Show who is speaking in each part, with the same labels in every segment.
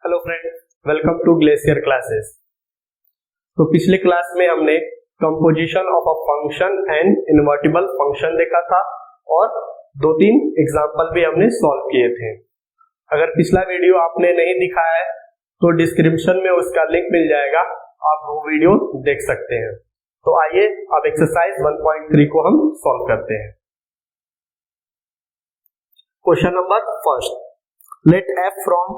Speaker 1: Hello friends, welcome to glacier classes. तो पिछले class में हमने composition of a function and invertible function देखा था और दो तीन एग्जांपल भी हमने सॉल्व किए थे। अगर पिछला वीडियो आपने नहीं दिखाया है तो डिस्क्रिप्शन में उसका लिंक मिल जाएगा, आप वो वीडियो देख सकते हैं। तो आइए अब एक्सरसाइज 1.3 को हम सॉल्व करते हैं। Question number first, let f from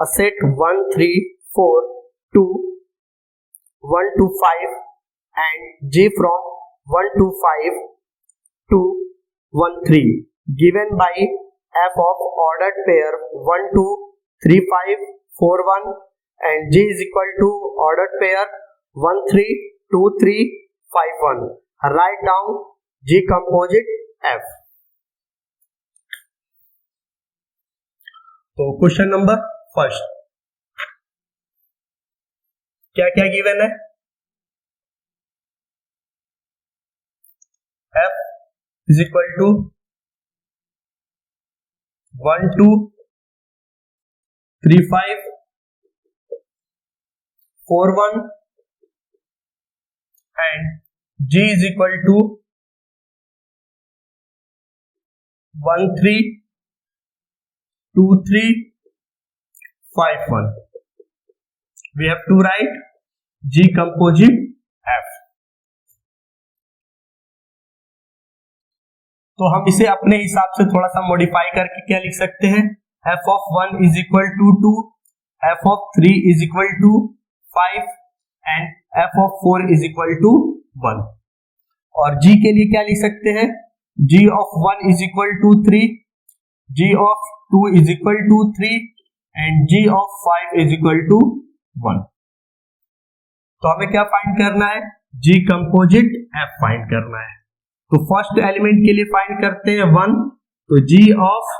Speaker 1: a set 1 3 4 2 1 to 5 and g from 1 to 5 to 1 3 given by f of ordered pair 1 2 3 5 4 1 and g is equal to ordered pair 1 3 2 3 5 1. Write down g composite f. तो question number first, क्या क्या given है? f is equal to 1 2 3 5 4 1 and g is equal to 1 3 2 3 5 1. We have to write g composite f. तो हम इसे अपने हिसाब से थोड़ा सा मॉडिफाई करके क्या लिख सकते हैं? f of 1 is equal to 2, f of 3 is equal to 5 and f of 4 is equal to 1. और g के लिए क्या लिख सकते हैं? g of 1 is equal to 3, g of 2 is equal to 3 and g of 5 is equal to 1. तो हमें क्या फाइंड करना है? g कंपोजिट f फाइंड करना है। तो फर्स्ट एलिमेंट के लिए फाइंड करते हैं 1, तो g ऑफ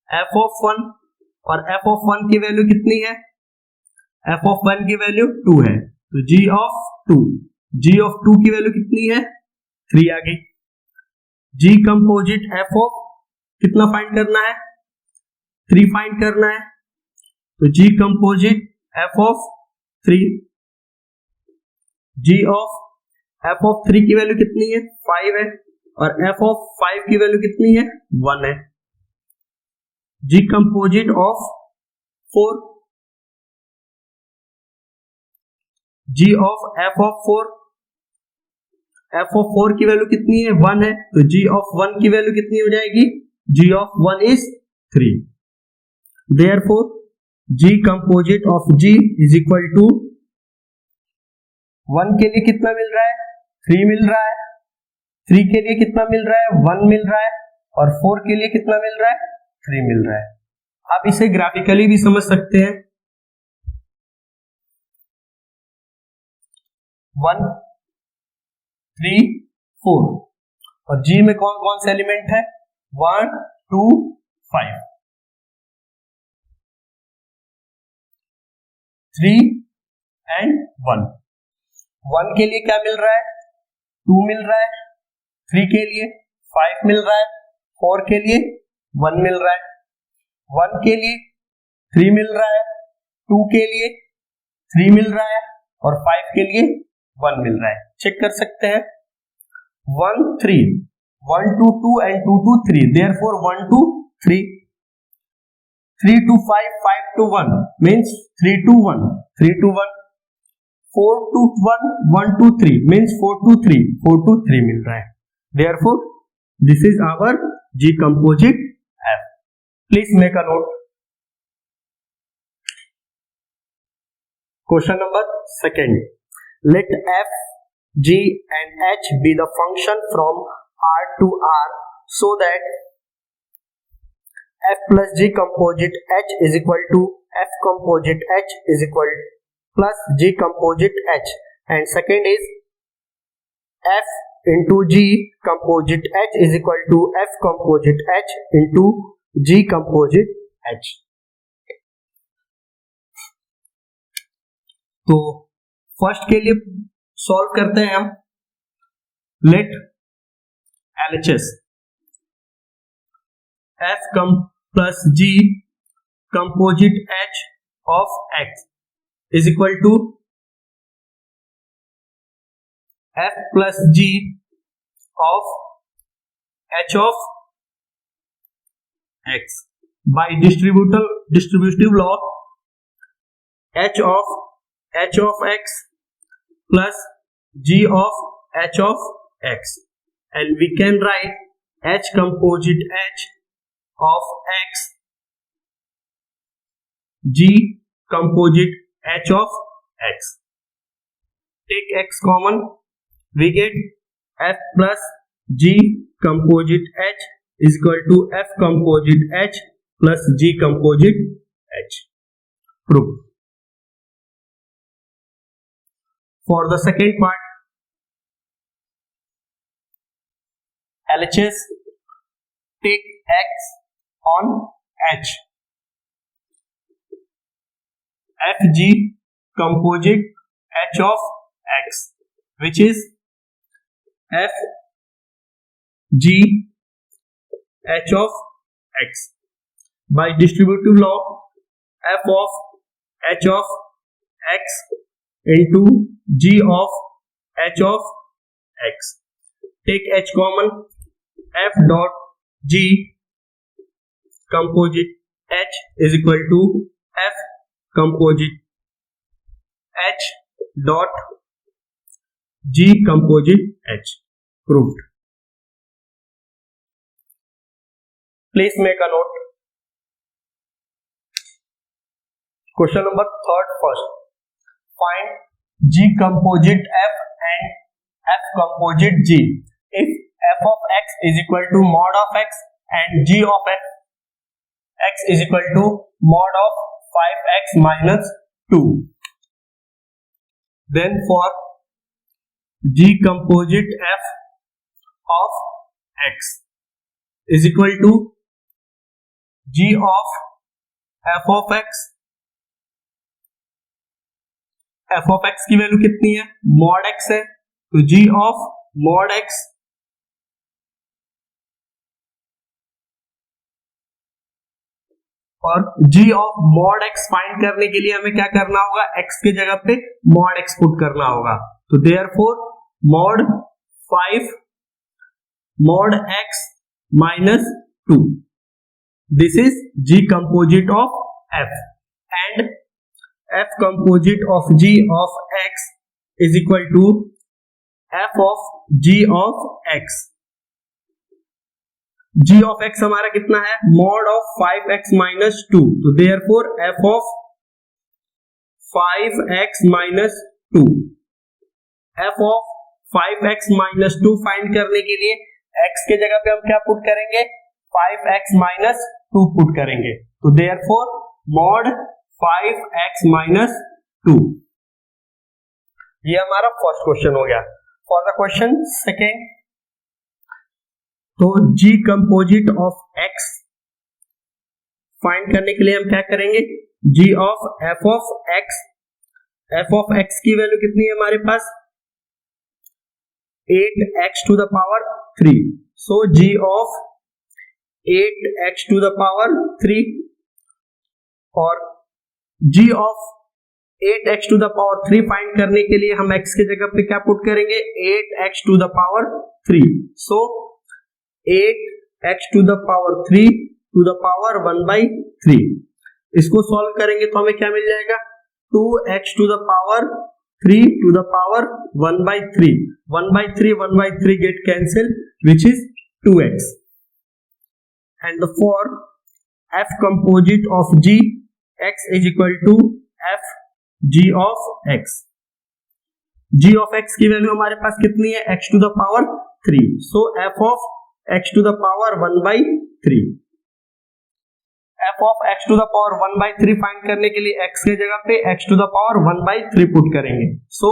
Speaker 1: f of 1 और f of 1 की वैल्यू कितनी है? f of 1 की वैल्यू 2 है, तो g of 2, g of 2 की वैल्यू कितनी है? 3 आ गई। g कंपोजिट f of कितना फाइंड करना है? 3 फाइंड करना है, तो g composite f of 3, g of 3 की वैल्यू कितनी है? 5 है और f of 5 की वैल्यू कितनी है? 1 है। g composite of 4, g of f of 4, f of 4 की वैल्यू कितनी है? 1 है, तो g of 1 की वैल्यू कितनी हो जाएगी? g of 1 is 3. Therefore g composite of g is equal to 1 के लिए कितना मिल रहा है? 3 मिल रहा है, 3 के लिए कितना मिल रहा है? 1 मिल रहा है और 4 के लिए कितना मिल रहा है? 3 मिल रहा है। आप इसे ग्राफिकली भी समझ सकते हैं। 1 3 4 और g में कौन कौन से एलिमेंट है? 1 2 5, 3 एंड 1. 1 के लिए क्या मिल रहा है? 2 मिल रहा है, 3 के लिए 5 मिल रहा है, 4 के लिए 1 मिल रहा है, 1 के लिए 3 मिल रहा है, 2 के लिए 3 मिल रहा है और 5 के लिए 1 मिल रहा है। चेक कर सकते हैं। 1 3, 1 to 2 and 2 to 3, therefore 1 to 3, 3 to 5, 5 to 1 means 3 to 1, 3 to 1, 4 to 1, 1 to 3 means 4 to 3, 4 to 3 मिल रहा है। Therefore, this is our G composite F. Please make a note. Question number second. Let F, G and H be the function from R to R so that f plus g composite h is equal to f composite h is equal plus g composite h, and second is f into g composite h is equal to f composite h into g composite h. तो first के लिए solve करते हैं हम। Late LHS f come plus g composite h of x is equal to f plus g of h of x. By distributive law, h of x plus g of h of x, and we can write h composite h of x, g composite h of x. Take x common, we get f plus g composite h is equal to f composite h plus g composite h. Proof. For the second part, LHS, take x on h, fg composite h of x, which is f g h of x. By distributive law, f of h of x into g of h of x. Take h common, f dot g composite h is equal to f composite h dot g composite h. Proved. Please make a note. Question number 3rd first. Find g composite f and f composite g if f of x is equal to mod of x and g of x is equal to mod of 5x minus 2. Then for g composite f of x is equal to g of f of x. f of x की value कितनी है? mod x है, तो g of mod x और g of mod x find करने के लिए हमें क्या करना होगा? x के जगह पे mod x पुट करना होगा. तो therefore mod 5 mod x minus 2. This is g composite of f, and f composite of g of x is equal to f of g of x. g of x हमारा कितना है? mod of 5x minus 2. तो therefore f of 5x minus 2. f of 5x minus 2 find करने के लिए x के जगह पे हम क्या पुट करेंगे? 5x minus 2 पुट करेंगे. तो therefore mod 5x minus 2. ये हमारा फर्स्ट क्वेश्चन हो गया. फॉर द क्वेश्चन सेकेंड, तो g composite of x find करने के लिए हम क्या करेंगे? g of f of x. f of x की वैल्यू कितनी है हमारे पास? 8x to the power 3. So g of 8x to the power 3 और g of 8x to the power 3 find करने के लिए हम x के जगह पे क्या पुट करेंगे? 8x to the power 3. So 8x to the power 3 to the power 1 by 3. इसको सॉल्व करेंगे तो हमें क्या मिल जाएगा? 2x to the power 3 to the power 1 by 3. 1 by 3 get cancelled, which is 2x. And for f composite of g, x is equal to f g of x. g of x की value हमारे पास कितनी है? x to the power 3. So f of x to the power 1 by 3. f of x to the power 1 by 3 find करने के लिए x के जगह पे x to the power 1 by 3 put करेंगे. So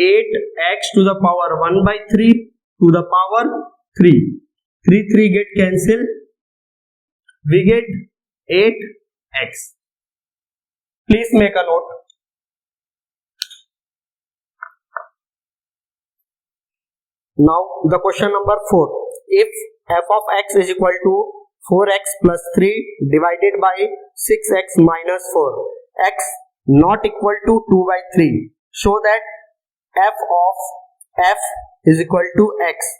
Speaker 1: 8x to the power 1 by 3 to the power 3. 3 get cancelled. We get 8x. Please make a note. Now the question number 4. If f of x is equal to 4x plus 3 divided by 6x minus 4 x not equal to 2/3, show that f of f is equal to x.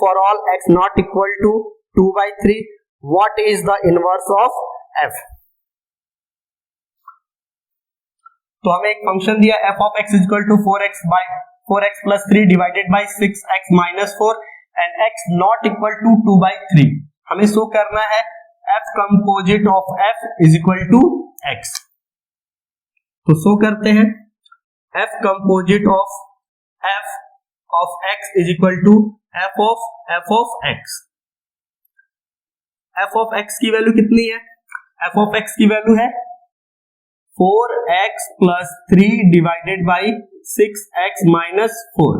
Speaker 1: For all x not equal to 2/3, what is the inverse of f? तो हमें एक function दिया f of x is equal to 4x plus 3 divided by 6x minus 4 and x not equal to 2/3. हमें show करना है f composite of f is equal to x. तो show करते हैं f composite of x is equal to f of x. f of x की value कितनी है? f of x की वैल्यू है 4x plus 3 divided by 6x minus 4.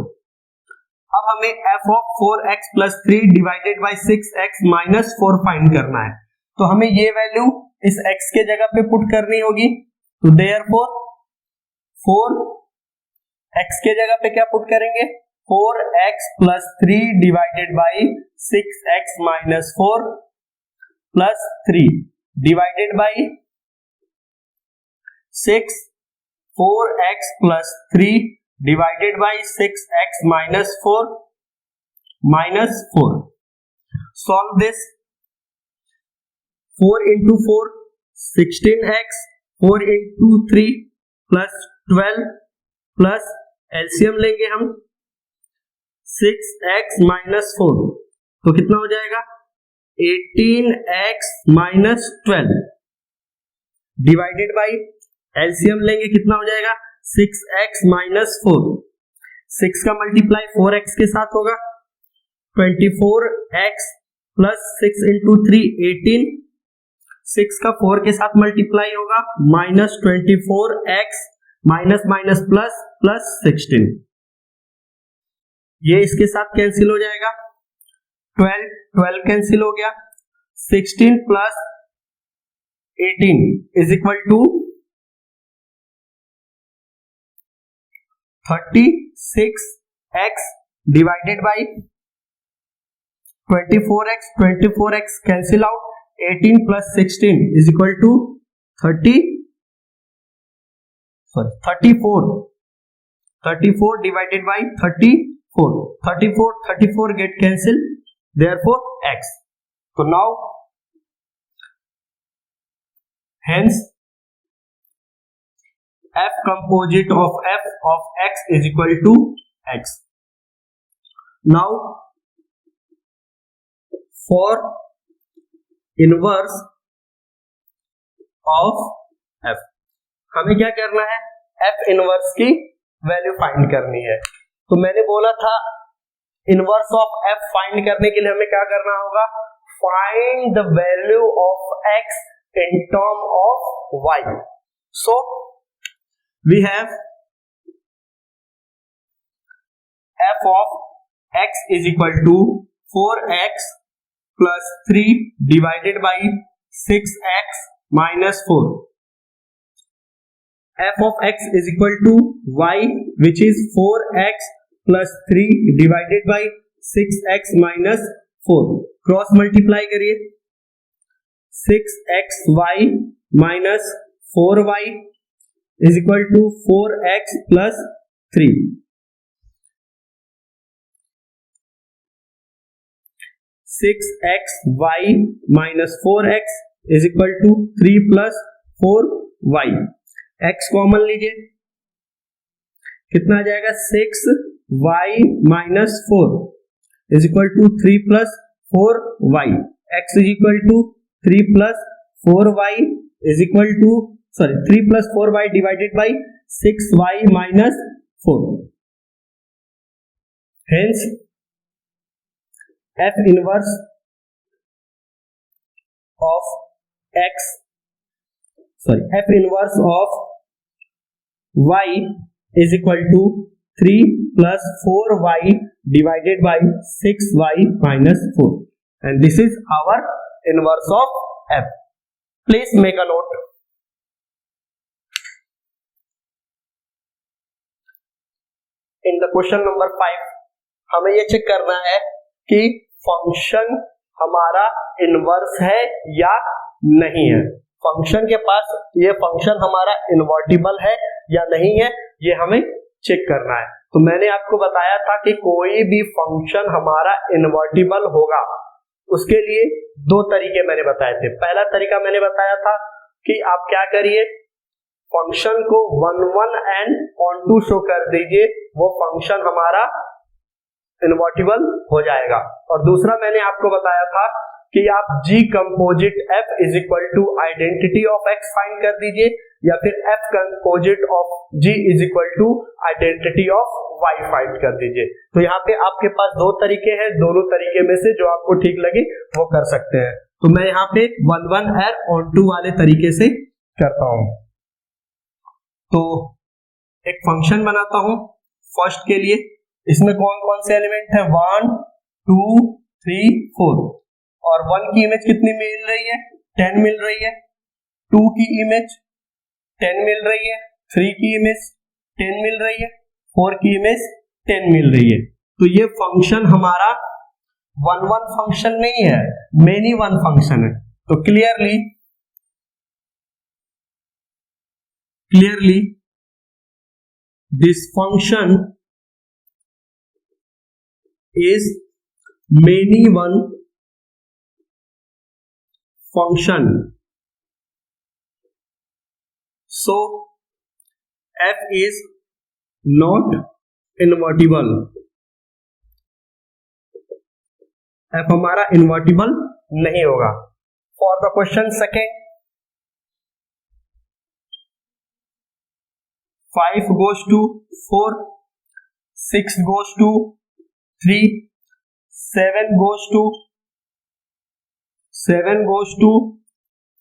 Speaker 1: अब हमें f of 4x plus 3 divided by 6x minus 4 find करना है. तो हमें ये वैल्यू इस x के जगह पे पुट करनी होगी. तो therefore 4x के जगह पे क्या पुट करेंगे? 4x plus 3 divided by 6x minus 4 plus 3 divided by 6, 4x plus 3 divided by 6x minus 4 minus 4. Solve this. 4 into 4 16x, 4 into 3 plus 12 plus LCM लेंगे हम 6x minus 4. तो कितना हो जाएगा? 18x minus 12 divided by LCM लेंगे कितना हो जाएगा? 6x minus 4. 6 का मल्टीप्लाई 4x के साथ होगा. 24x plus 6 into 3 18. 6 का 4 के साथ मल्टीप्लाई होगा minus 24x minus minus plus plus 16. ये इसके साथ कैंसिल हो जाएगा. 12 कैंसिल हो गया. 16 plus 18 is equal to 36x divided by 24x cancel out. 18 plus 16 is equal to 34 divided by 34. 34 get cancelled, therefore x. So now hence f composite of f of x is equal to x. Now for inverse of f, हमें क्या करना है? f inverse की value find करनी है. तो मैंने बोला था इनवर्स ऑफ f फाइंड करने के लिए हमें क्या करना होगा? Find the value of x in term of y. So we have f of x is equal to 4x plus 3 divided by 6x minus 4. f of x is equal to y, which is 4x plus 3 divided by 6x minus 4. Cross multiply करिए. 6xy minus 4y is equal to 4x plus 3. 6xy minus 4x is equal to 3 plus 4y. x common लीजिए, कितना आ जाएगा? 6y minus 4 is equal to 3 plus 4y. x is equal to 3 plus 4y is equal to 3 plus 4y divided by 6y minus 4. Hence f inverse of x, f inverse of y is equal to 3 plus 4y divided by 6y minus 4, and this is our inverse of f. Please make a note. In the question number 5 हमें ये check करना है कि function हमारा inverse है या नहीं है. फंक्शन के पास ये फंक्शन हमारा इन्वर्टिबल है या नहीं है, ये हमें चेक करना है। तो मैंने आपको बताया था कि कोई भी फंक्शन हमारा इन्वर्टिबल होगा, उसके लिए दो तरीके मैंने बताए थे। पहला तरीका मैंने बताया था कि आप क्या करिए, फंक्शन को 1 1 एंड ऑन टू शो कर दीजिए, वो फंक्शन हमारा इन्वर्टिबल हो जाएगा। और दूसरा मैंने आपको बताया था कि आप g composite f is equal to identity of x find कर दीजिए, या फिर f composite of g is equal to identity of y find कर दीजिए। तो यहाँ पे आपके पास दो तरीके हैं, दोनों तरीके में से जो आपको ठीक लगे वो कर सकते हैं। तो मैं यहाँ पे 1 1 एंड ऑन टू वाले तरीके से करता हूं। तो एक फंक्शन बनाता हूं फर्स्ट के लिए, इसमें कौन कौन से एलिमेंट है, 1 2 3 4, और 1 की इमेज कितनी मिल रही है, 10 मिल रही है, 2 की इमेज 10 मिल रही है, 3 की इमेज 10 मिल रही है, 4 की इमेज 10 मिल रही है। तो ये फंक्शन हमारा 1 1 फंक्शन नहीं है, मेनी वन फंक्शन है। तो clearly this function is many one function, so f is not invertible, f हमारा इन्वर्टिबल नहीं होगा। For the question second, 5 goes to 4, 6 goes to 3, 7 goes to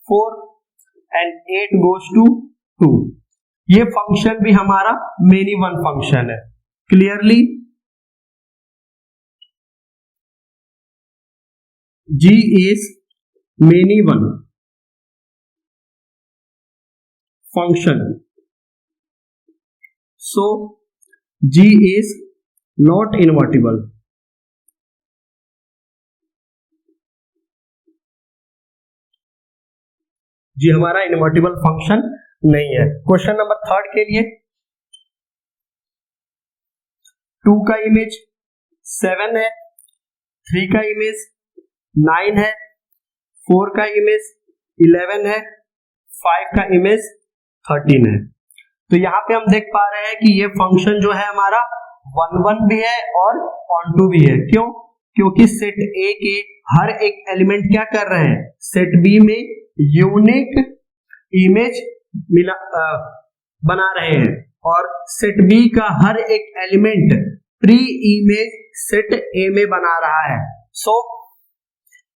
Speaker 1: 4 and 8 goes to 2। ये function भी हमारा many one function है। Clearly G is many one function, so G is not invertible। जी हमारा invertible function नहीं है। Question number third के लिए, 2 का इमेज 7 है, 3 का इमेज 9 है, 4 का इमेज 11 है, 5 का इमेज 13 है। तो यहाँ पे हम देख पा रहे हैं कि ये फंक्शन जो है हमारा 1 1 भी है और ऑन टू भी है। क्यों? क्योंकि सेट ए के हर एक एलिमेंट क्या कर रहे हैं, सेट बी में यूनिक इमेज बना रहे हैं, और सेट बी का हर एक एलिमेंट प्री इमेज सेट ए में बना रहा है। So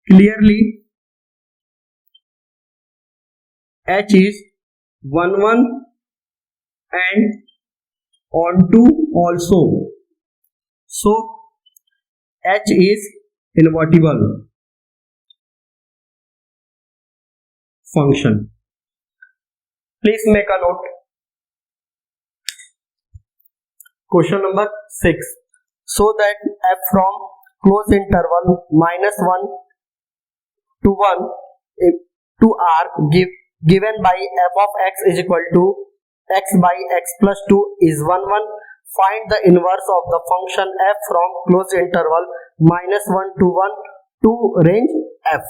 Speaker 1: clearly H is 1 1 and onto also, so H is invertible function। Please make a note। Question number 6, so that f from close interval -1 to 1 to r given by f of x is equal to x by x plus 2 is 1 1, find the inverse of the function f from close interval -1 to 1 to range f।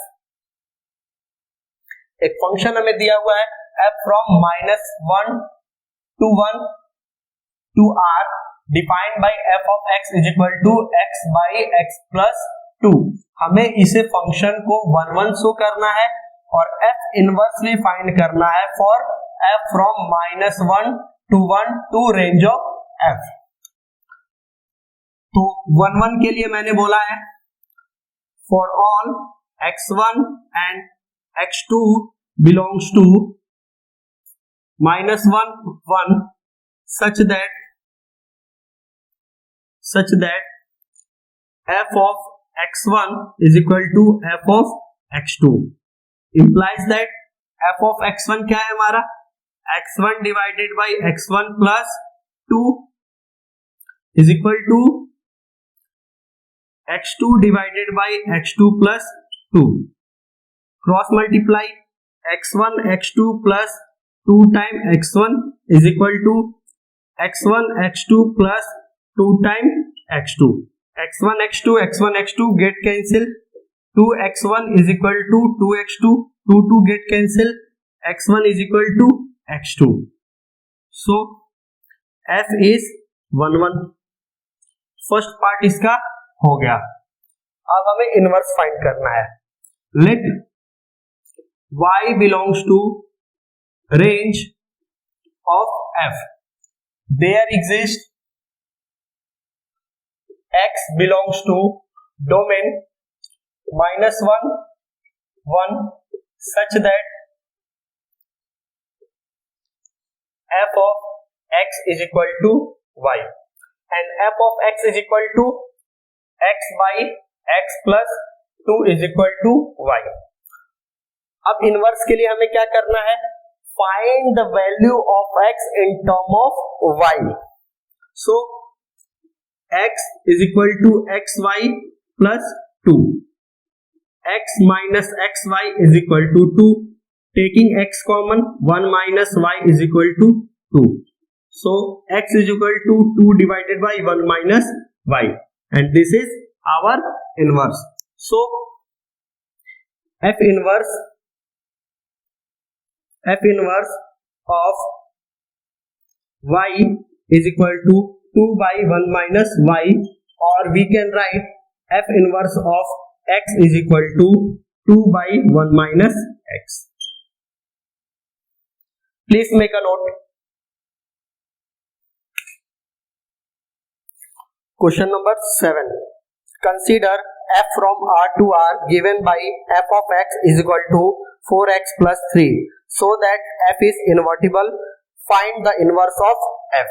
Speaker 1: एक function हमें दिया हुआ है f from -1 to 1 to r defined by f of x is equal to x by x plus 2। हमें इसे function को 1 1 show करना है और f इनवर्सली फाइंड करना है for f from -1 to 1 to range of f। तो 1 1 के लिए मैंने बोला है for all x1 and x2 belongs to -1 1 such that f of x1 is equal to f of x2, implies that f of x1 क्या है हमारा, x1 divided by x1 plus 2 is equal to x2 divided by x2 plus 2। Cross multiply x1 x2 plus 2 time x1 is equal to x1 x2 plus 2 time x2. x1 x2 get cancel. 2x1 is equal to 2x2. 2 get cancel. x1 is equal to x2. So f is 1 1. First part इसका हो गया. अब हमें inverse find करना है. Let y belongs to range of f. There exists x belongs to domain -1 1 such that f of x is equal to y and f of x is equal to x by x plus 2 is equal to y. अब inverse के लिए हमें क्या करना है? Find the value of x in term of y. So x is equal to xy plus 2. x minus xy is equal to 2. Taking x common, 1 minus y is equal to 2. So x is equal to 2 divided by 1 minus y, and this is our inverse. So f inverse of y is equal to 2 by 1 minus y, or we can write f inverse of x is equal to 2 by 1 minus x. Please make a note. Question number 7. Consider f from R to R given by f of x is equal to 4x plus 3 so that f is invertible. Find the inverse of f.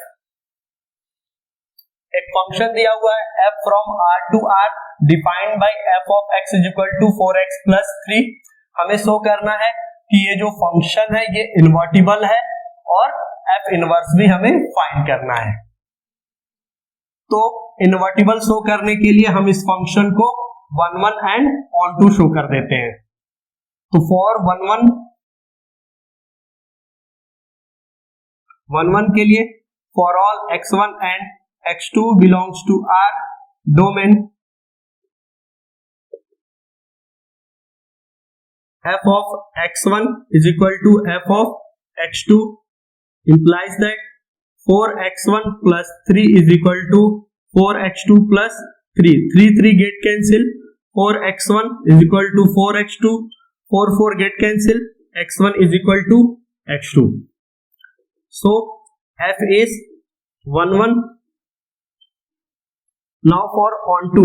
Speaker 1: एक function दिया हुआ है f from R to R defined by f of x is equal to 4x plus 3. हमें show करना है कि ये जो फंक्शन है ये इन्वर्टिबल है और f इनवर्स भी हमें फाइंड करना है. तो इन्वर्टिबल शो करने के लिए हम इस फंक्शन को 1 1 एंड ऑन टू शो कर देते हैं. तो फॉर 1 1 के लिए for all x1 and x2 belongs to R domain f of x1 is equal to f of x2 implies that 4x1 plus 3 is equal to 4x2 plus 3. 3 get cancel. 4x1 is equal to 4x2. 4 get cancel. x1 is equal to x2. So f is 1 1. Now for onto.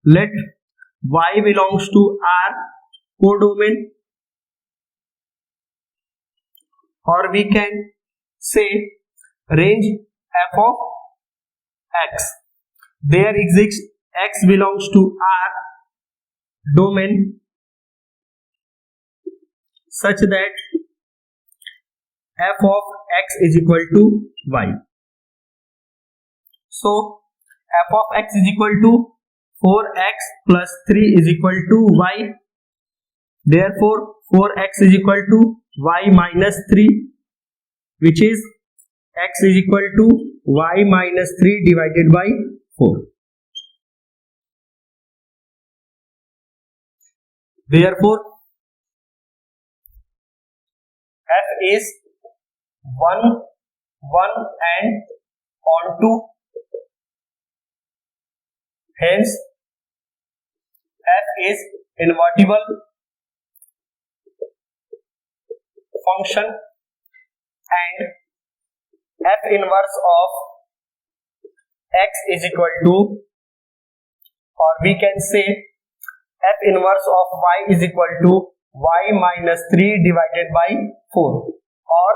Speaker 1: Let y belongs to R codomain, or we can say range f of x. There exists x belongs to R domain such that f of x is equal to y. So f of x is equal to 4x plus 3 is equal to y. Therefore 4x is equal to y minus 3, which is x is equal to y minus 3 divided by 4. Therefore f is 1 1 and onto. Hence f is invertible function, and f inverse of x is equal to, or we can say f inverse of y is equal to y minus 3 divided by 4, or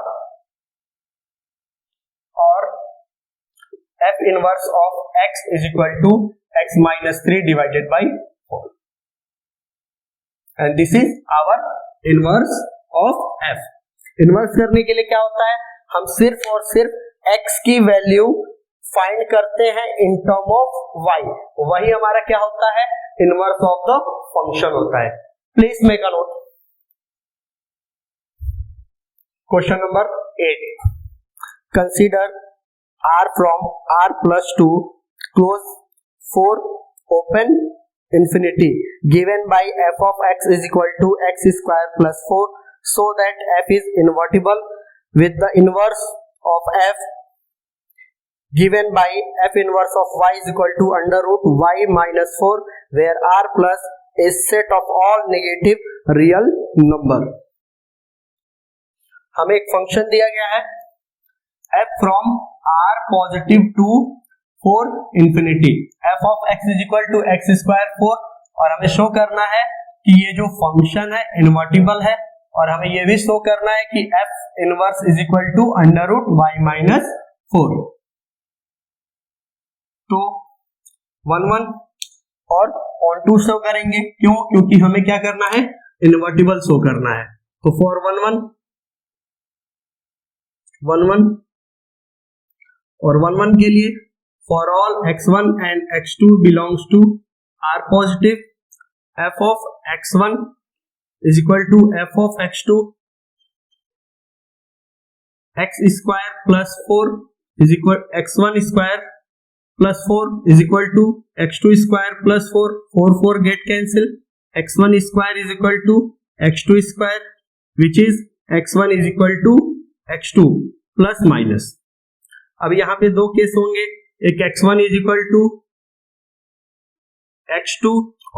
Speaker 1: f inverse of x is equal to x minus 3 divided by 4. And this is our inverse of f. Inverse करने के लिए क्या होता है? हम सिर्फ और सिर्फ x की वैल्यू फाइंड करते हैं इन टर्म ऑफ y. वही हमारा क्या होता है? इनवर्स ऑफ द फंक्शन होता है। Please make a note. Question number 8, consider r from r plus 2 close 4 open infinity given by f of x is equal to x square plus 4 so that f is invertible with the inverse of f given by f inverse of y is equal to under root y minus 4 where r plus is set of all negative real number। हमें एक function दिया गया है f from r positive to 4 infinity, f of x is equal to x square 4 और हमें show करना है कि ये जो फंक्शन है इन्वर्टिबल है और हमें ये भी शो करना है कि f inverse is equal to under root y minus 4। तो 1 1 और ऑन टू शो करेंगे, क्यों? क्योंकि हमें क्या करना है, इन्वर्टिबल शो करना है। तो फॉर 1 1 1 1 और 1 1 के लिए for all x1 and x2 belongs to r positive, f of x1 is equal to f of x2 x square plus 4 is equal x1 square plus 4 is equal to x2 square plus 4, 4 4 get cancel, x1 square is equal to x2 square which is x1 is equal to x2 plus minus। अब यहाँ पे दो case होंगे, एक x1 is equal to x2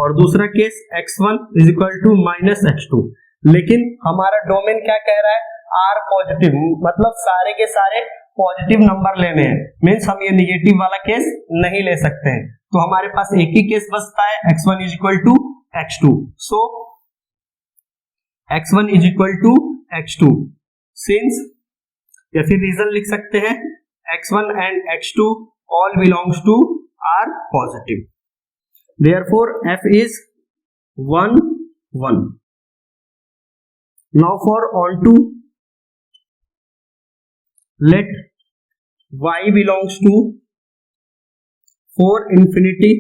Speaker 1: और दूसरा case x1 is equal to minus x2। लेकिन हमारा डोमेन क्या कह रहा है, r पॉजिटिव, मतलब सारे के सारे पॉजिटिव नंबर लेने हैं, मीन्स हम ये निगेटिव वाला केस नहीं ले सकते हैं। तो हमारे पास एक ही केस बचता है, x1 is equal to x2। So x1 is equal to x2 since, या फिर रीजन लिख सकते हैं x1 and x2 all belongs to r positive, therefore f is 1 1। now for onto, let y belongs to 4 infinity,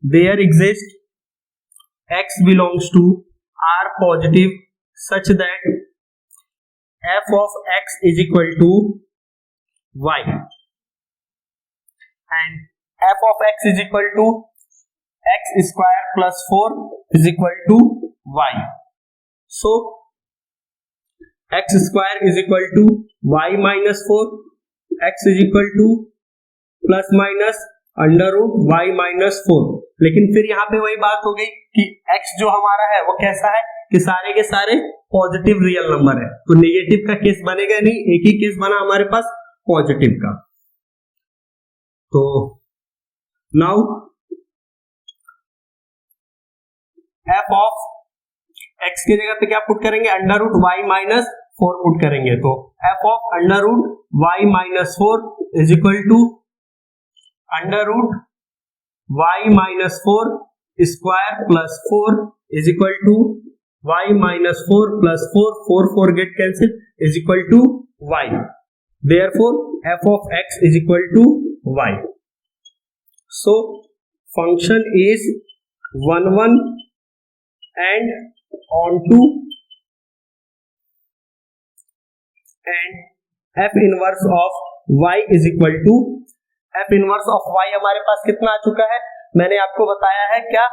Speaker 1: there exists x belongs to r positive such that f of x is equal to y and f of x is equal to x square plus 4 is equal to y। so x square is equal to y minus 4, x is equal to plus minus under root y minus 4। लेकिन फिर यहाँ पे वही बात हो गई कि x जो हमारा है वो कैसा है कि सारे के सारे पॉजिटिव रियल नंबर है, तो नेगेटिव का केस बनेगा नहीं, एक ही केस बना हमारे पास पॉजिटिव का। तो नाउ f ऑफ x की जगह पे क्या पुट करेंगे, under root y minus 4 put करेंगे। तो f of under root y minus 4 is equal to under root y minus 4 square plus 4 is equal to y minus 4 plus 4, 4 4 get cancel is equal to y, therefore f of x is equal to y। So function is 1 1 and onto and f inverse of y is equal to, f inverse of y हमारे पास कितना आ चुका है, मैंने आपको बताया है क्या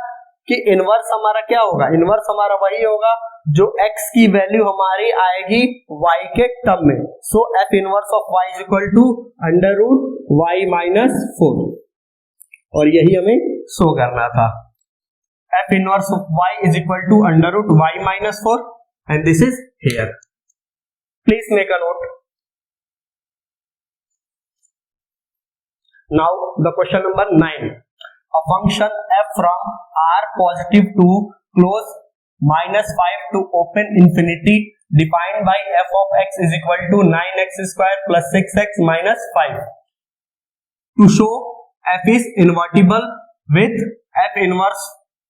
Speaker 1: कि इनवर्स हमारा क्या होगा, इनवर्स हमारा वही होगा जो x की वैल्यू हमारी आएगी y के टर्म में। So f inverse of y is equal to under root y minus 4 और यही हमें शो करना था। f inverse of y is equal to under root y minus 4 and this is here. Please make a note. Now the question number 9. A function f from r positive to close minus 5 to open infinity defined by f of x is equal to 9x square plus 6x minus 5. To show f is invertible with f inverse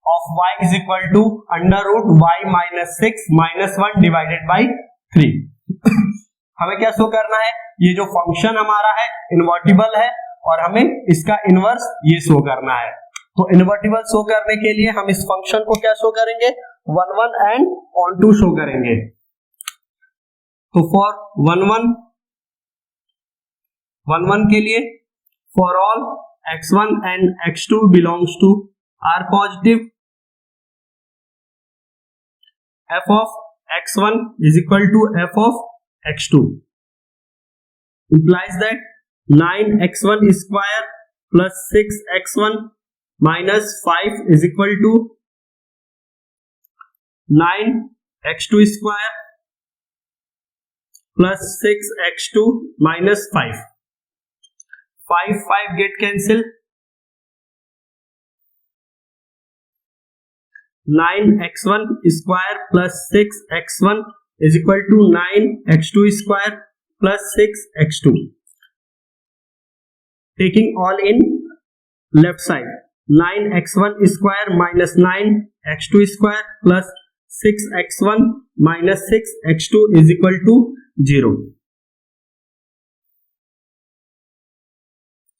Speaker 1: of y is equal to under root y minus 6 minus 1 divided by 3। हमें क्या show करना है, ये जो function हमारा है invertible है और हमें इसका इनवर्स ये शो करना है। तो इन्वर्टिबल शो करने के लिए हम इस फंक्शन को क्या शो करेंगे, 1 1 एंड ऑन टू शो करेंगे। तो फॉर 1 1 के लिए for all x1 and x2 belongs to R positive, f of x1 is equal to f of x2 implies that 9x1 square plus 6x1 minus 5 is equal to 9x2 square plus 6x2 minus 5. 5 get cancel. 9x1 square plus 6x1 is equal to 9x2 square plus 6x2. Taking all in left side, 9x1 square minus 9x2 square plus 6x1 minus 6x2 is equal to 0,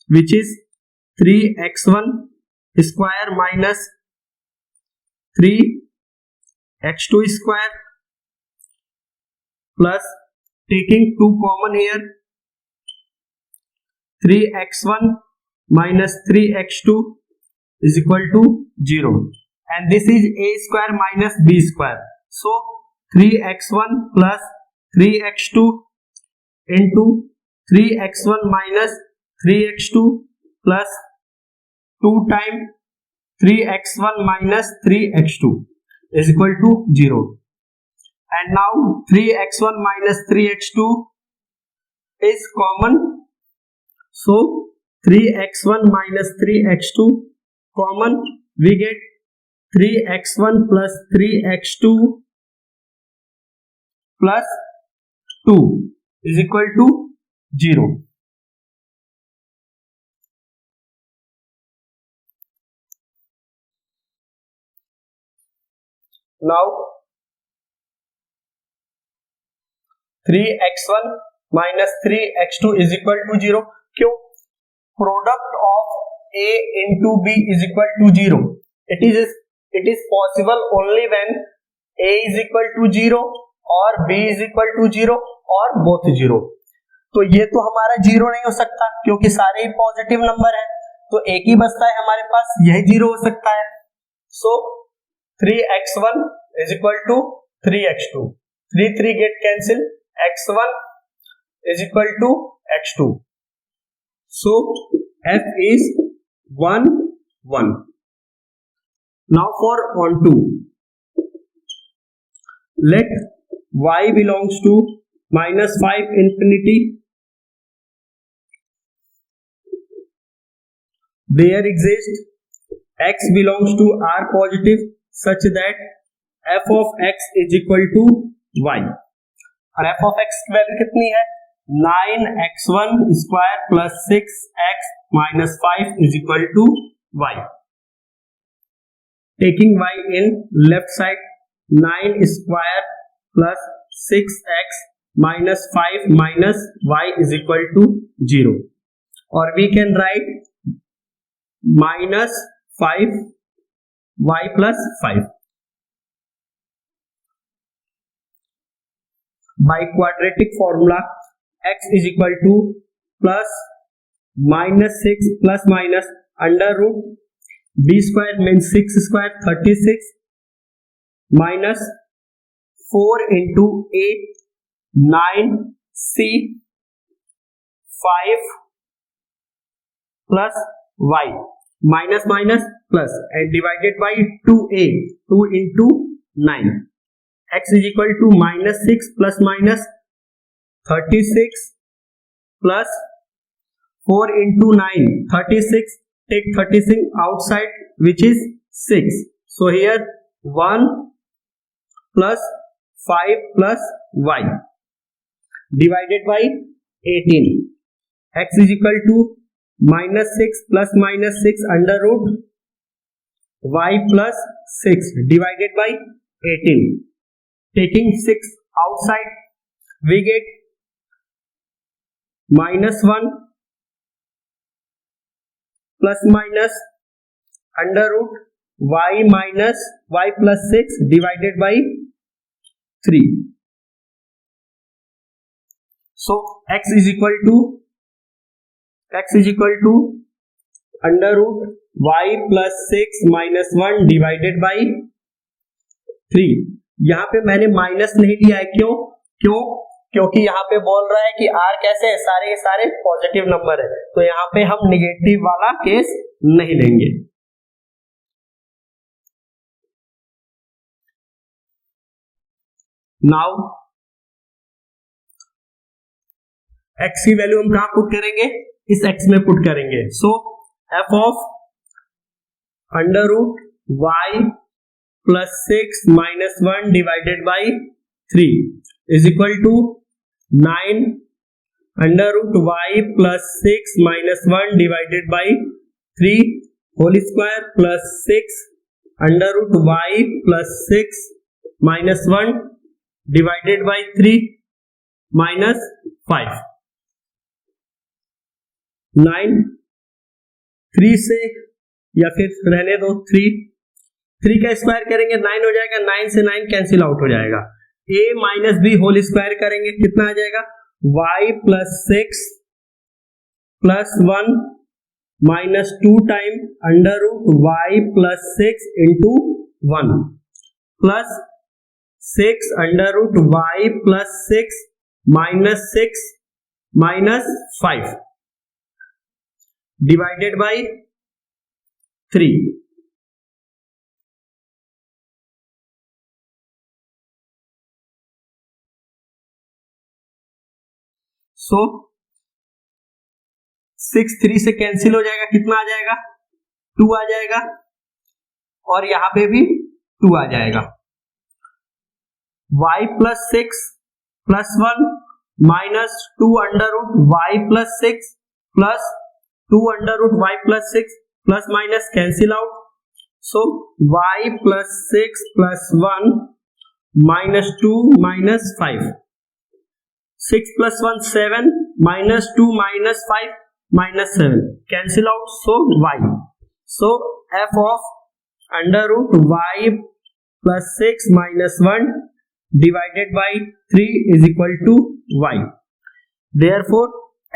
Speaker 1: which is 3x1 square minus 3x2 square plus, taking 2 common here, 3x1 minus 3x2 is equal to 0, and this is a square minus b square. So 3x1 plus 3x2 into 3x1 minus 3x2 plus 2 times 3x1 minus 3x2 is equal to 0, and now 3x1 minus 3x2 is common, so 3x1 minus 3x2 common, we get 3x1 plus 3x2 plus 2 is equal to 0. Now 3x1 minus 3x2 is equal to 0. क्यों? Product of a into b is equal to 0. It is possible only when a is equal to 0 और b is equal to 0 और both 0. तो ये तो हमारा 0 नहीं हो सकता क्योंकि सारे ही पॉजिटिव नंबर है, तो एक ही बचता है हमारे पास, यही 0 हो सकता है. So 3x1 is equal to 3x2. 3 get cancel. x1 is equal to x2. So f is 1 1. Now for onto, let y belongs to minus 5 infinity. There exists x belongs to r positive such that f of x is equal to y. और f of x की value कितनी है, 9x1 square plus 6x minus 5 is equal to y. Taking y in left side, 9 square plus 6x minus 5 minus y is equal to 0, or we can write minus 5 y plus 5. By quadratic formula, x is equal to plus minus 6 plus minus under root b square means 6 square 36 minus 4 into 8 9 c 5 plus y minus minus plus and divided by 2a, 2 into 9. X is equal to minus 6 plus minus 36 plus 4 into 9, 36, take 36 outside which is 6. So here 1 plus 5 plus y divided by 18. X is equal to minus 6 plus minus 6 under root y plus 6 divided by 18. Taking 6 outside, we get minus 1 plus minus under root y minus y plus 6 divided by 3. So x is equal to under root y plus 6 minus 1 divided by 3. यहाँ पे मैंने minus नहीं लिया है, क्यों? क्योंकि यहाँ पे बोल रहा है कि r कैसे है, सारे के सारे पॉजिटिव नंबर है, तो यहाँ पे हम निगेटिव वाला केस नहीं लेंगे. नाउ x की वैल्यू हम कहां पुट करेंगे? इस x में पुट करेंगे. So f of under root y plus 6 minus 1 divided by 3 is equal to 9 under root y plus 6 minus 1 divided by 3 whole square plus 6 under root y plus 6 minus 1 divided by 3 minus 5. 9 3 से, या फिर रहने दो 3 का square करेंगे 9 हो जाएगा, 9 से 9 कैंसिल आउट हो जाएगा. a minus B whole square करेंगे कितना आ जाएगा? y plus 6 plus 1 minus 2 time under root y plus 6 into 1 plus 6 under root y plus 6 minus 6 minus 5 divided by 3. So 6 3 से कैंसिल हो जाएगा, कितना आ जाएगा? 2 आ जाएगा, और यहां पे भी 2 आ जाएगा. y plus 6 plus 1 minus 2 under root y plus 6 plus 2 under root y plus 6 plus minus cancel out. So y plus 6 plus 1 minus 2 minus 5. 6 plus 1 7 minus 2 minus 5 minus 7 cancel out. So y. So f of under root y plus 6 minus 1 divided by 3 is equal to y. Therefore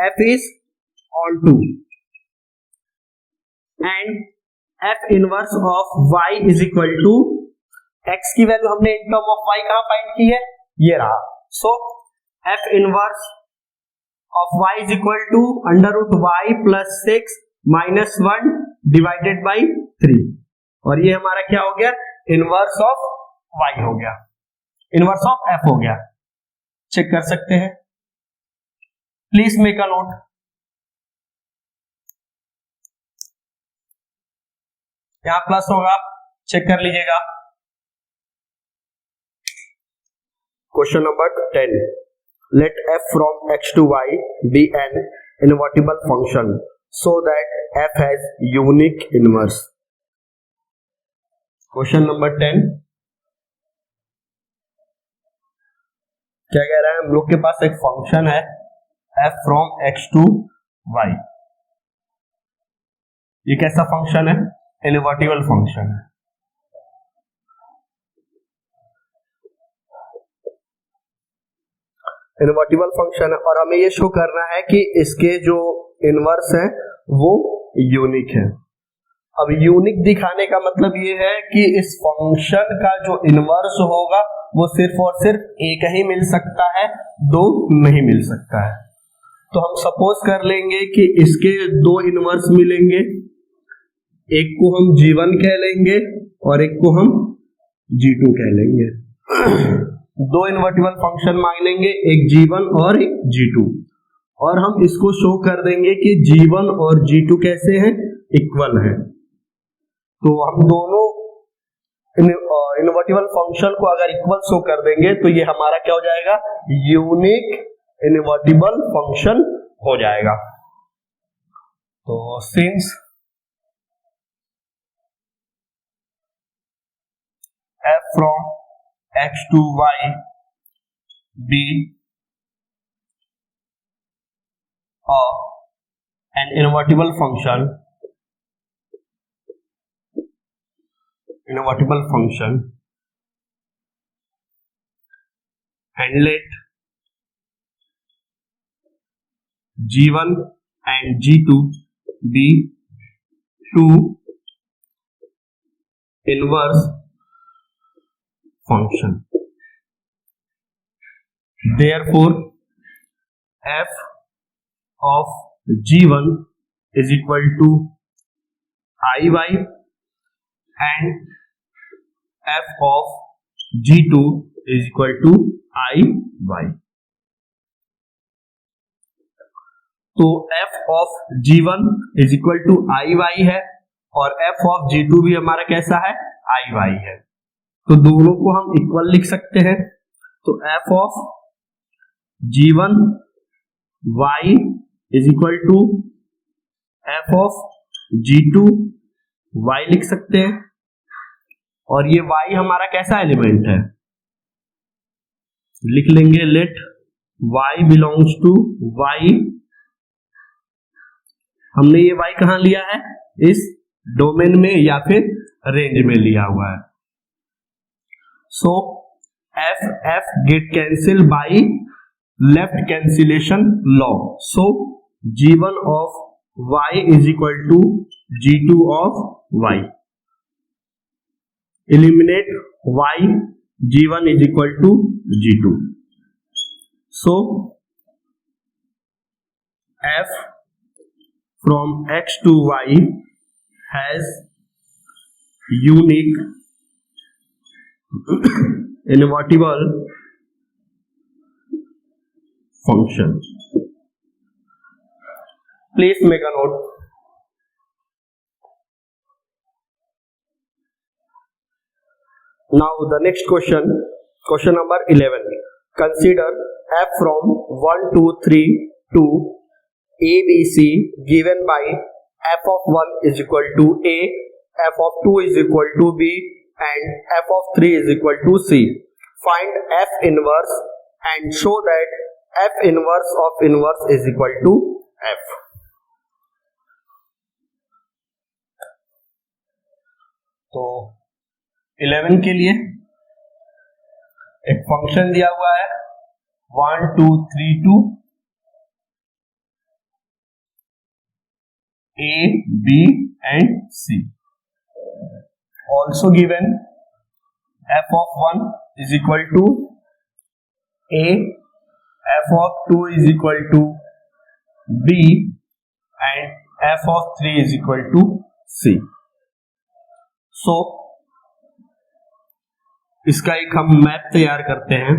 Speaker 1: f is onto and f inverse of y is equal to, x की value हमने in term of y कहां find की है? ये रहा. So f inverse of y is equal to under root y plus 6 minus 1 divided by 3, और ये हमारा क्या हो गया? इनवर्स ऑफ y हो गया, इनवर्स ऑफ f हो गया. चेक कर सकते हैं, प्लीज मेक अ नोट. यहां प्लस होगा, चेक कर लीजिएगा. Question number 10. Let f from x to y be an invertible function so that f has unique inverse. Question number 10 क्या कह रहा है? हम लोग के पास एक फंक्शन है f from x to y. ये कैसा फंक्शन है? इनवर्टिबल फंक्शन है. इनवर्टिबल फंक्शन है, और हमें ये शो करना है कि इसके जो इनवर्स है वो यूनिक है. अब यूनिक दिखाने का मतलब ये है कि इस फंक्शन का जो इनवर्स होगा वो सिर्फ और सिर्फ एक ही मिल सकता है, दो नहीं मिल सकता है. तो हम सपोज कर लेंगे कि इसके दो इनवर्स मिलेंगे, एक को हम G1 कह लेंगे और एक को हम G2 कह लेंगे. दो इनवर्टिबल फंक्शन मान लेंगे, एक G1 और एक G2, और हम इसको शो कर देंगे कि G1 और G2 कैसे हैं? इक्वल हैं. तो हम दोनों इनवर्टिबल फंक्शन को अगर इक्वल शो कर देंगे तो ये हमारा क्या हो जाएगा? यूनिक इनवर्टिबल फंक्शन हो जाएगा. तो since f from x to y be an invertible function invertible function and let g1 and g2 be two inverse function. Therefore, f of g1 is equal to iy and f of g2 is equal to iy. तो f of g1 is equal to iy है और f of g2 भी हमारा कैसा है, iy है. तो दोनों को हम इक्वल लिख सकते हैं. तो f of g1 y is equal to f of g2 y लिख सकते हैं. और ये y हमारा कैसा एलिमेंट है, लिख लेंगे let y belongs to y. हमने ये y कहां लिया है, इस डोमेन में या फिर रेंज में लिया हुआ है. So f get cancel by left cancellation law. So g1 of y is equal to g2 of y. Eliminate y, g1 is equal to g2. So f from x to y has unique invertible function. Please make a note. Now the next question number 11. Consider f from 1 to 3 to a b c given by f of 1 is equal to a, f of 2 is equal to b and f of 3 is equal to c. Find f inverse and show that f inverse of inverse is equal to f. तो 11 के लिए एक function दिया हुआ है 1 2 3 2 a b and c. Also given f of 1 is equal to a, f of 2 is equal to b and f of 3 is equal to c. So इसका एक हम मैप तैयार करते हैं.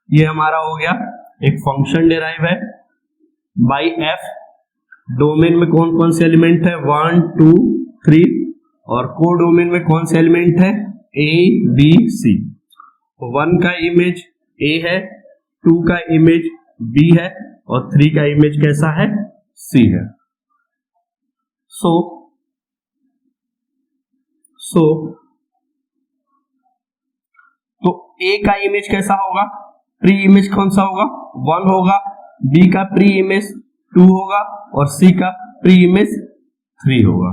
Speaker 1: ये हमारा हो गया एक फंक्शन डिराइव है बाय f. डोमेन में कौन कौन से एलिमेंट है, 1 2 3 और को डोमेन में कौन से एलिमेंट है, a b c. 1 का इमेज a है, 2 का इमेज b है और 3 का इमेज कैसा है, c है. सो तो a का इमेज कैसा होगा, प्री इमेज कौन सा होगा, 1 होगा. b का प्री इमेज 2 होगा और c का प्री इमेज 3 होगा.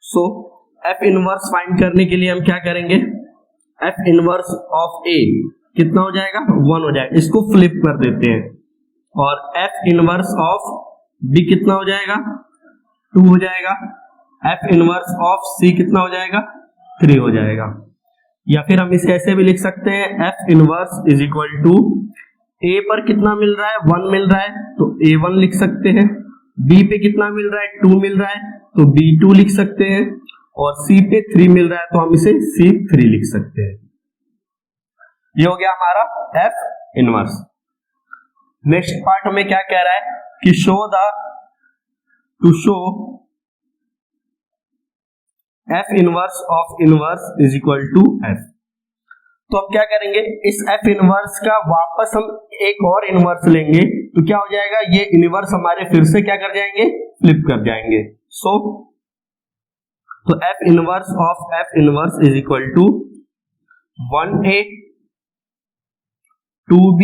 Speaker 1: सो f इनवर्स फाइंड करने के लिए हम क्या करेंगे, f इनवर्स ऑफ a कितना हो जाएगा, 1 हो जाएगा. इसको फ्लिप कर देते हैं और f इनवर्स ऑफ b कितना हो जाएगा, 2 हो जाएगा. f इनवर्स ऑफ c कितना हो जाएगा, 3 हो जाएगा. या फिर हम इसे ऐसे भी लिख सकते हैं f inverse is equal to a पर कितना मिल रहा है, 1 मिल रहा है तो a1 लिख सकते हैं. b पे कितना मिल रहा है, 2 मिल रहा है तो b2 लिख सकते हैं. और c पे 3 मिल रहा है तो हम इसे c3 लिख सकते हैं. ये हो गया हमारा f इनवर्स. नेक्स्ट पार्ट हमें क्या कह रहा है कि show f inverse of inverse is equal to f. तो हम क्या करेंगे, इस f इनवर्स का वापस हम एक और इनवर्स लेंगे तो क्या हो जाएगा, ये इनवर्स हमारे फिर से क्या कर जाएंगे, फ्लिप कर जाएंगे. तो f inverse of f inverse is equal to 1a 2b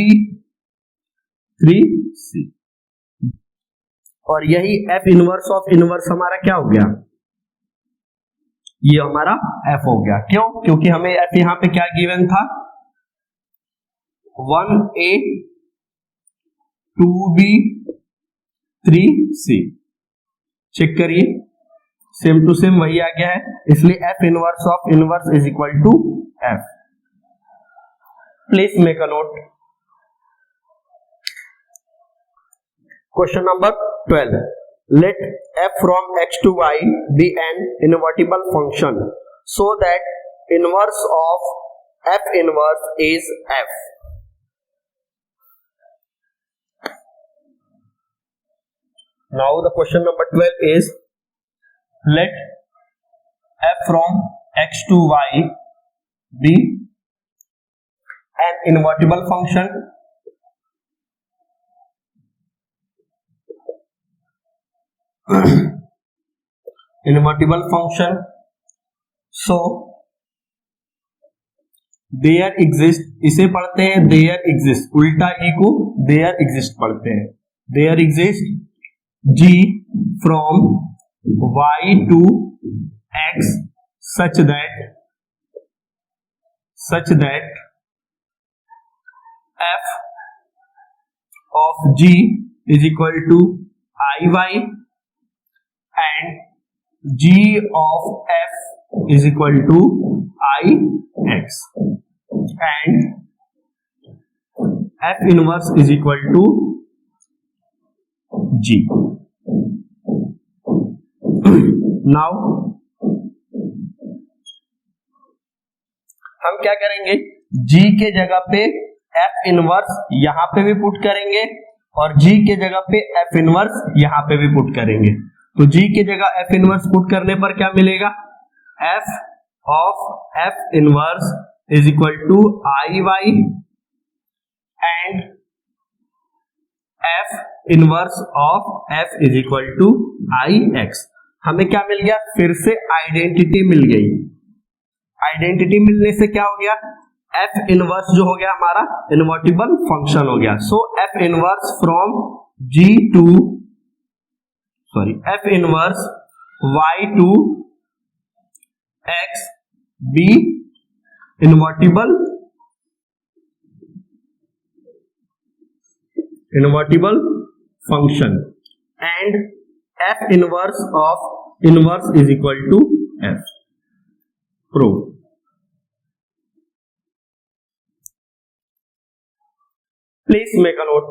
Speaker 1: 3c. और यही f इनवर्स ऑफ इनवर्स हमारा क्या हो गया, ये हमारा f हो गया। क्यों? क्योंकि हमें f यहाँ पे क्या गिवन था, 1a 2b 3c। चेक करिए, सेम टू सेम वही आ गया है, इसलिए f inverse of inverse is equal to f। Please make a note. Question number 12, let f from x to y be an invertible function so that inverse of f inverse is f। Now the question number 12 is, let f from x to y be an invertible function invertible function so there exist, इसे पढ़ते हैं there exist, उल्टा ई को there exist पढ़ते हैं, there exist g from y to x such that f of g is equal to iy and g of f is equal to ix and f inverse is equal to g। Now हम क्या करेंगे, g के जगह पे f inverse यहां पे भी put करेंगे और g के जगह पे f इनवर्स यहां पे भी पुट करेंगे। तो g के जगह f इनवर्स पुट करने पर क्या मिलेगा, f of f inverse is equal to iy and f inverse of f is equal to ix। हमें क्या मिल गया, फिर से आइडेंटिटी मिल गई। आइडेंटिटी मिलने से क्या हो गया, f इनवर्स जो हो गया हमारा इनवर्टिबल फंक्शन हो गया। So f inverse from g to f inverse y to x be invertible function and f inverse of inverse is equal to f। Prove. Please make a note.